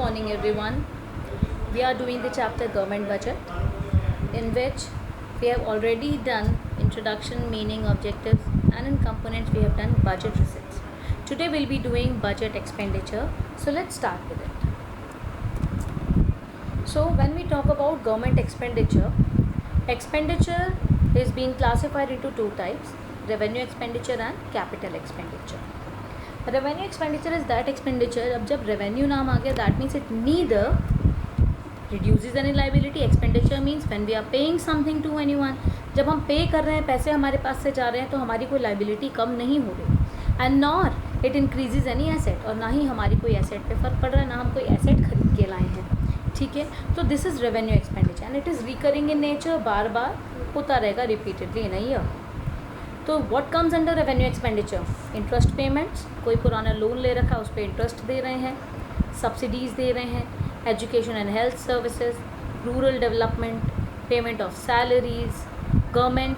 morning everyone. We are doing the chapter government budget, in which we have already done introduction, meaning, objectives, and in components we have done budget receipts. Today we'll be doing budget expenditure. So let's start with it. So when we talk about government expenditure is being classified into two types: revenue expenditure and capital expenditure. Revenue expenditure is that expenditure, अब जब revenue नाम आ गया, that means it neither reduces any liability. Expenditure means when we are paying something to anyone, जब हम पे कर रहे हैं, पैसे हमारे पास से जा रहे हैं, तो हमारी कोई liability कम नहीं हो रही, and nor it increases any asset, और ना ही हमारी कोई asset पे फ़र्क पड़ रहा है, ना हम कोई asset खरीद के लाए हैं. ठीक है, तो this is revenue expenditure and it is recurring in nature, बार बार होता रहेगा रिपीटेडली इन अ ईयर. तो what comes under revenue expenditure? Interest payments, कोई पुराना लोन ले रखा है उस पर इंटरेस्ट दे रहे हैं, सब्सिडीज़ दे रहे हैं, education and health services, rural development, payment of salaries, government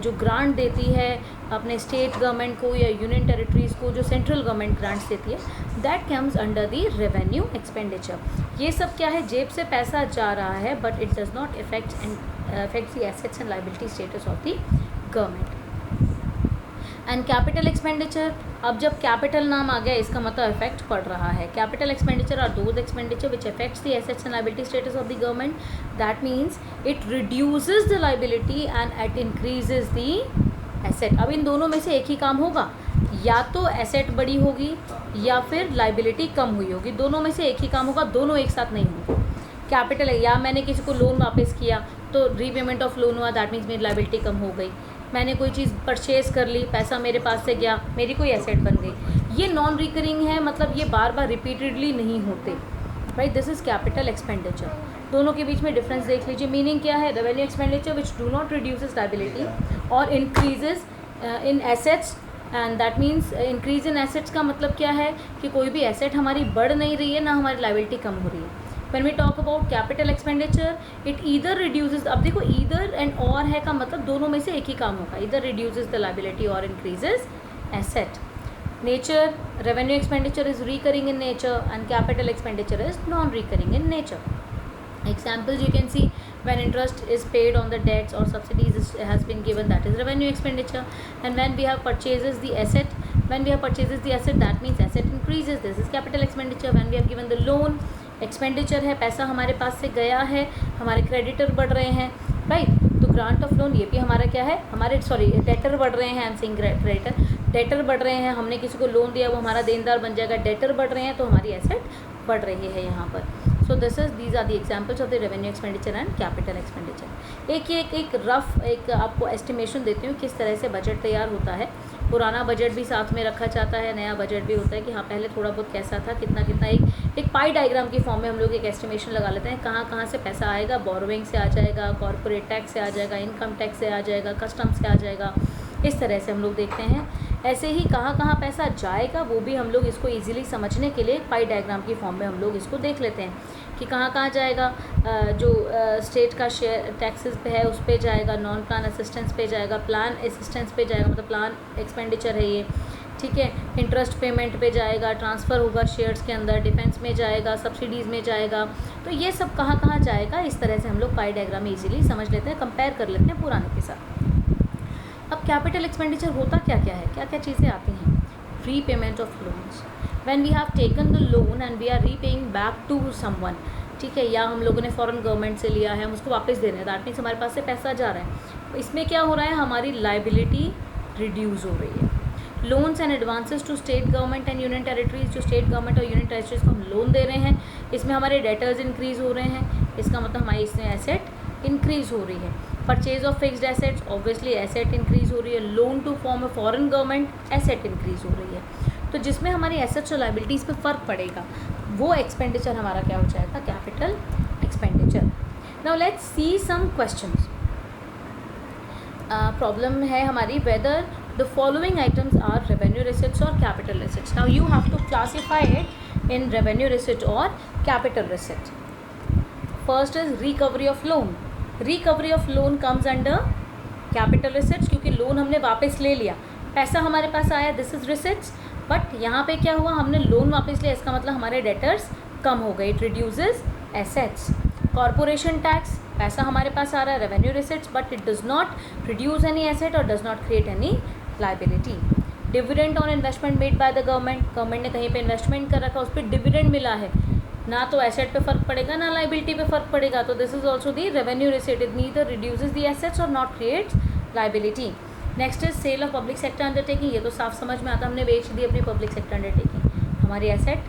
जो ग्रांट देती है अपने स्टेट गवर्नमेंट को या यूनियन टेरिटरीज़ को, जो सेंट्रल गवर्नमेंट ग्रांट्स देती है, that comes under the revenue expenditure. ये सब क्या है? जेब से पैसा जा रहा है, but it does not affect the assets and liability status of the government. And capital expenditure, अब जब कैपिटल नाम आ गया इसका मतलब इफेक्ट पड़ रहा है. Capital expenditure are those expenditure which affects the assets and liability status of the government. That means it reduces the liability and it increases the asset. अब इन दोनों में से एक ही काम होगा, या तो एसेट बड़ी होगी या फिर लाइबिलिटी कम हुई होगी. दोनों में से एक ही काम होगा, दोनों एक साथ नहीं होंगे. कैपिटल, या मैंने किसी को लोन वापस किया तो रीपेमेंट ऑफ लोन हुआ, दैट मीन्स मेरी लाइबिलिटी कम हो गई. मैंने कोई चीज़ परचेज़ कर ली, पैसा मेरे पास से गया, मेरी कोई एसेट बन गई. ये नॉन रिकरिंग है, मतलब ये बार बार रिपीटेडली नहीं होते. Right, this is capital expenditure. दोनों के बीच में डिफरेंस देख लीजिए. मीनिंग क्या है? Revenue expenditure which do not reduces liability और increases in assets, and that means increase in assets का मतलब क्या है कि कोई भी एसेट हमारी बढ़ नहीं रही है, ना हमारी लाइबिलिटी कम हो रही है. When we talk about capital expenditure, it either reduces, अब देखो either and or है का मतलब दोनों में से एक ही काम होगा, either reduces the liability or increases asset. Nature, revenue expenditure is recurring in nature and capital expenditure is non-recurring in nature. Examples you can see: when interest is paid on the debts or subsidies has been given, that is revenue expenditure. And when we have purchases the asset, that means asset increases, this is capital expenditure. When we have given the loan, expenditure है, पैसा हमारे पास से गया है, हमारे creditor बढ़ रहे हैं. राइट, तो ग्रांट ऑफ लोन, ये भी हमारा क्या है? हमारे डेटर बढ़ रहे हैं. I am saying creditor, debtor बढ़ रहे हैं. हमने किसी को लोन दिया, वो हमारा देनदार बन जाएगा. डेटर बढ़ रहे हैं तो हमारी एसेट बढ़ रही है यहाँ पर. So these are the examples of the revenue expenditure and capital expenditure. एक रफ आपको एस्टिमेशन देती हूँ किस तरह से बजट तैयार होता है. पुराना बजट भी साथ में रखा जाता है, नया बजट भी होता है कि हाँ पहले थोड़ा बहुत कैसा था, कितना कितना, एक पाई डायग्राम की फॉर्म में हम लोग एक एस्टिमेशन लगा लेते हैं. कहाँ से पैसा आएगा? बोरोइंग से आ जाएगा, कॉर्पोरेट टैक्स से आ जाएगा, इनकम टैक्स से आ जाएगा, कस्टम से आ जाएगा. इस तरह से हम लोग देखते हैं. ऐसे ही कहाँ पैसा जाएगा वो भी हम लोग इसको ईजिली समझने के लिए पाई डायग्राम की फॉर्म में हम लोग इसको देख लेते हैं कि कहाँ जाएगा. जो स्टेट का शेयर टैक्सेस पे है उस पे जाएगा, नॉन प्लान असिस्टेंस पे जाएगा, प्लान असिस्टेंस पे जाएगा, मतलब प्लान एक्सपेंडिचर है ये. ठीक है, इंटरेस्ट पेमेंट पे जाएगा, ट्रांसफ़र होगा शेयर्स के अंदर, डिफेंस में जाएगा, सब्सिडीज़ में जाएगा. तो ये सब कहाँ जाएगा, इस तरह से हम लोग पाई डायग्राम में ईजिली समझ लेते हैं, कंपेयर कर लेते हैं पुराने के साथ. अब कैपिटल एक्सपेंडिचर होता क्या है, क्या चीज़ें आती हैं? Repayment of loans. When we have taken the loan and we are repaying back to someone. ठीक है, या हम लोगों ने फॉरेन गवर्नमेंट से लिया है, हम उसको वापस दे रहे हैं, दैट मीन्स हमारे पास से पैसा जा रहा है. इसमें क्या हो रहा है? हमारी लाइबिलिटी रिड्यूस हो रही है. Loans and advances to state government and union territories, जो स्टेट गवर्नमेंट और यूनियन टेरिटरीज को हम लोन दे रहे हैं, इसमें हमारे डेटर्स इंक्रीज़ हो रहे हैं. इसका मतलब हमारी इसमें एसेट इंक्रीज़ हो रही है. Purchase of fixed assets, obviously asset increase हो रही है. Loan to form a foreign government, asset increase हो रही है. तो जिसमें हमारी एसेट्स और लाइबिलिटीज़ पे फ़र्क पड़ेगा वो एक्सपेंडिचर हमारा क्या हो जाएगा? Capital expenditure. Now let's see some questions. Problem है हमारी, whether the following items are revenue receipts और capital receipts. Now you have to classify it in revenue receipt और capital receipt. First is recovery of loan. Recovery of loan comes under capital receipts, क्योंकि loan हमने वापस ले लिया, पैसा हमारे पास आया, दिस इज रिसिट्स. बट यहाँ पे क्या हुआ? हमने लोन वापस लिया, इसका मतलब हमारे डेटर्स कम हो गई, it reduces assets. Corporation tax, पैसा हमारे पास आ रहा है, revenue receipts, but it does not reduce any asset और does not create any liability. Dividend on investment made by the government ने कहीं पे इन्वेस्टमेंट कर रखा, उस पर डिविडेंड मिला है, ना तो एसेट पे फर्क पड़ेगा ना लाइबिलिटी पे फर्क पड़ेगा, तो this is also the revenue receipt. It neither reduces the assets और not creates liability. Next is sale of public sector undertaking. ये तो साफ समझ में आता, हमने बेच दी अपनी पब्लिक सेक्टर अंडरटेकिंग, हमारी एसेट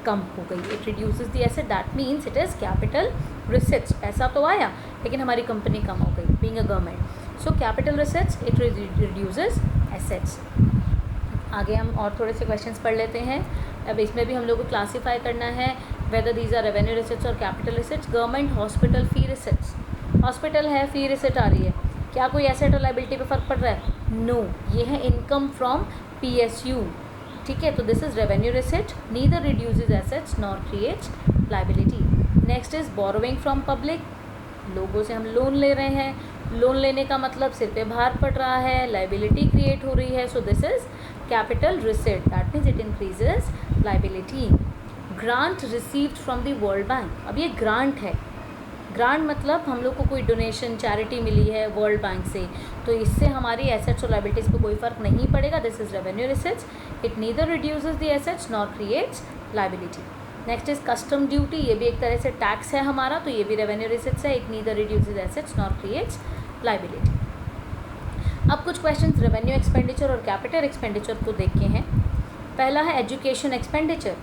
कम हो गई. It reduces the asset, that means it is capital receipts. पैसा तो आया लेकिन हमारी कंपनी कम हो गई, being a government. So capital receipts, it reduces assets. आगे हम और थोड़े से क्वेश्चंस पढ़ लेते हैं. अब इसमें भी हम लोग को क्लासीफाई करना है whether these are revenue receipts और capital receipts. Government hospital fee receipts, hospital है, फी रिसिट आ रही है, क्या कोई एसेट और लाइबिलिटी पे फर्क पड़ रहा है? नो, ये है इनकम फ्रॉम PSU. ठीक है, तो this is revenue receipt, neither reduces assets nor creates liability. Next is borrowing from public, लोगों से हम लोन ले रहे हैं, लोन लेने का मतलब सिर पे भार पड़ रहा है, लाइबिलिटी क्रिएट हो रही है, so this is capital receipt, that means it increases liability. Grant received from the world bank, अब ये ग्रांट है, ग्रांट मतलब हम लोग को कोई डोनेशन चैरिटी मिली है वर्ल्ड बैंक से, तो इससे हमारी एसेट्स और लाइबिलिटीज़ पे कोई फर्क नहीं पड़ेगा. This is revenue receipts, it neither reduces the assets nor creates liability. Next is custom duty, ये भी एक तरह से टैक्स है हमारा, तो ये भी रेवेन्यू रिसिट्स है, it neither reduces assets nor creates liability. अब कुछ क्वेश्चंस रेवेन्यू एक्सपेंडिचर और कैपिटल एक्सपेंडिचर को देख के हैं. पहला है एजुकेशन एक्सपेंडिचर,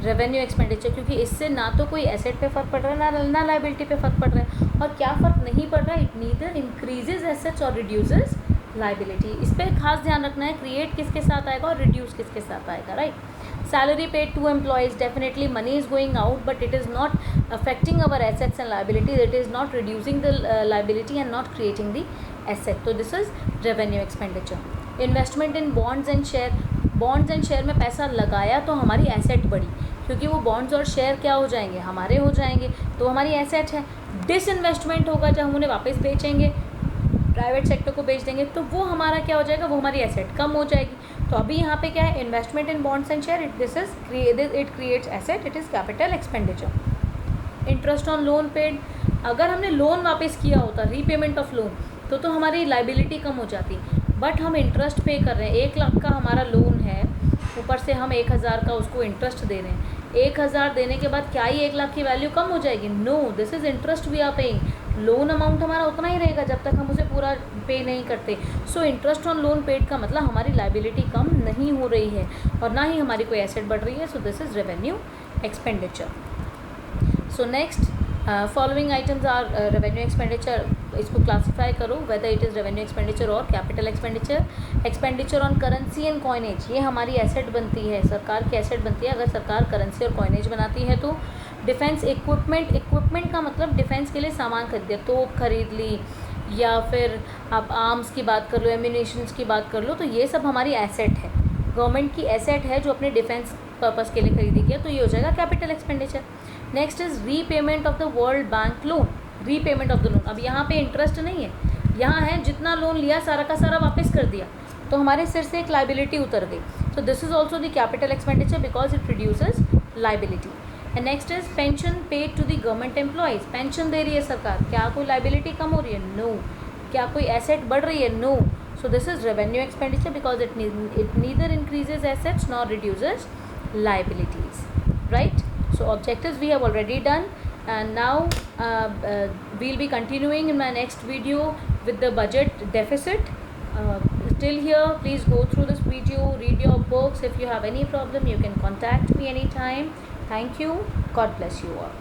रेवेन्यू एक्सपेंडिचर, क्योंकि इससे ना तो कोई एसेट पे फर्क पड़ रहा है ना लाइबिलिटी पे फर्क पड़ रहा है. और क्या फ़र्क नहीं पड़ रहा है? इट नीदर इंक्रीजेज एसेट्स और रिड्यूसेस लाइबिलिटी. इस पर खास ध्यान रखना है, क्रिएट किसके साथ आएगा और रिड्यूस किसके साथ आएगा, right. Salary paid to employees, definitely money is going out but it is not affecting our assets and liabilities, it is not reducing the liability and not creating the asset, तो this is revenue expenditure. Investment in bonds and share, bonds and share में पैसा लगाया तो हमारी asset बढ़ी, क्योंकि वो bonds और शेयर क्या हो जाएंगे, हमारे हो जाएंगे, तो हमारी एसेट है. डिसइन्वेस्टमेंट होगा जब हम उन्हें वापस बेचेंगे, प्राइवेट सेक्टर को बेच देंगे, तो वो हमारा क्या हो जाएगा, वो हमारी एसेट कम हो जाएगी. तो अभी यहाँ पे क्या है, investment in bonds and share, this is it creates asset, it is capital expenditure. Interest on loan paid, अगर हमने लोन वापस किया होता, रीपेमेंट ऑफ लोन, तो हमारी लाइबिलिटी कम हो जाती, बट हम इंटरेस्ट पे कर रहे हैं. 1 लाख का हमारा लोन है, ऊपर से हम 1000 का उसको इंटरेस्ट दे रहे हैं. 1000 देने के बाद क्या ही 1 लाख की वैल्यू कम हो जाएगी? No, this is interest we are paying. Loan amount हमारा उतना ही रहेगा जब तक हम उसे पूरा पे नहीं करते. So interest on loan paid का मतलब हमारी लाइबिलिटी कम नहीं हो रही है और ना ही हमारी कोई एसेट बढ़ रही है. So this is revenue expenditure. So next following items are revenue expenditure. इसको क्लासीफाई करो whether it is revenue expenditure और capital expenditure. Expenditure on currency and coinage, ये हमारी एसेट बनती है, सरकार की एसेट बनती है अगर सरकार करेंसी और कॉइनेज बनाती है. तो डिफेंस इक्विपमेंट, इक्विपमेंट का मतलब डिफेंस के लिए सामान खरीद दिया, तोप खरीद ली, या फिर आप आर्म्स की बात कर लो, एम्यूनेशंस की बात कर लो, तो ये सब हमारी एसेट है, गवर्नमेंट की एसेट है जो अपने डिफेंस पर्पज़ के लिए खरीदी गई, तो ये हो जाएगा capital expenditure. Next is repayment of the world bank loan, repayment of the loan. अब यहाँ पे इंटरेस्ट नहीं है, यहाँ है जितना लोन लिया सारा का सारा वापस कर दिया, तो हमारे सिर से एक लाइबिलिटी उतर गई. So this is also the capital expenditure because it reduces liability. And next is pension paid to the government employees, pension दे रही है सरकार, क्या कोई लाइबिलिटी कम हो रही है? नो. क्या कोई एसेट बढ़ रही है? No. So this is revenue expenditure because it neither increases assets nor reduces liabilities, right? So objectives we have already done, and now we'll be continuing in my next video with the budget deficit. Till here, please go through this video, read your books. If you have any problem, you can contact me anytime. Thank you. God bless you all.